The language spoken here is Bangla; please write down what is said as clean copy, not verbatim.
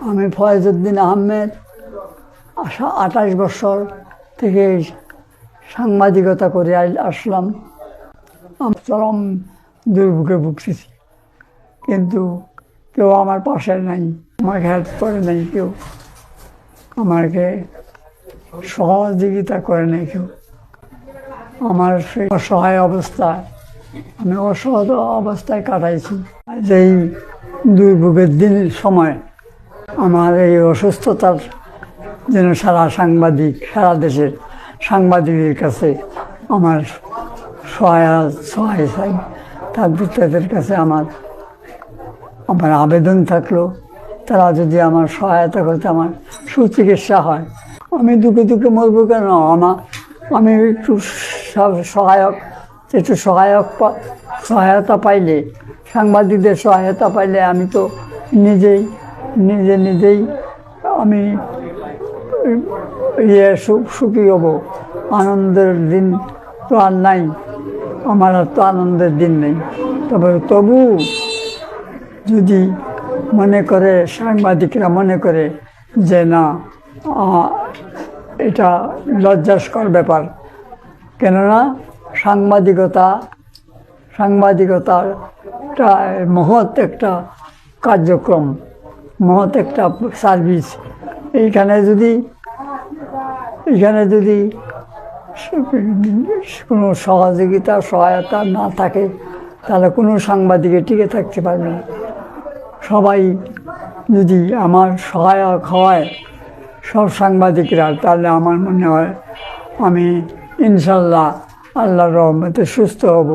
আমি ফয়েজউদ্দিন আহমেদ 28 বছর থেকে সাংবাদিকতা করে আসলাম। আমি চরম দুর্ভোগে ভুগতেছি, কিন্তু কেউ আমার পাশে নাই, আমাকে হেল্প করে নাই কেউ, আমাকে সহযোগিতা করে নাই কেউ। আমার সেই অসহায় অবস্থায় আমি অবস্থায় কাটাইছি। যেই দুর্ভোগের দিন সময় আমার এই অসুস্থতার যেন সারা দেশের সাংবাদিকের কাছে আমার সহায় চাই। তাদের কাছে আমার আবেদন থাকলো, তারা যদি আমার সহায়তা করতে আমার সুচিকিৎসা হয়। আমি দুঃখে মরবো কেন? আমি একটু সহায়তা পাইলে, সাংবাদিকদের সহায়তা পাইলে আমি তো নিজেই আমি সুখী হব। আনন্দের দিন তো আর নাই, আমার আর তো আনন্দের দিন নেই। তবু যদি সাংবাদিকরা মনে করে যে না, এটা লজ্জাস্কর ব্যাপার, কেননা সাংবাদিকতাটা মহৎ একটা কার্যক্রম, মহৎ একটা সার্ভিস। এইখানে যদি কোনো সহায়তা না থাকে, তাহলে কোনো সাংবাদিকে টিকে থাকতে পারবে না। সবাই যদি আমার সহায়ক হয়, সব সাংবাদিকরা, তাহলে আমার মনে হয় আমি ইনশাল্লাহ আল্লাহর রহমতে সুস্থ হব।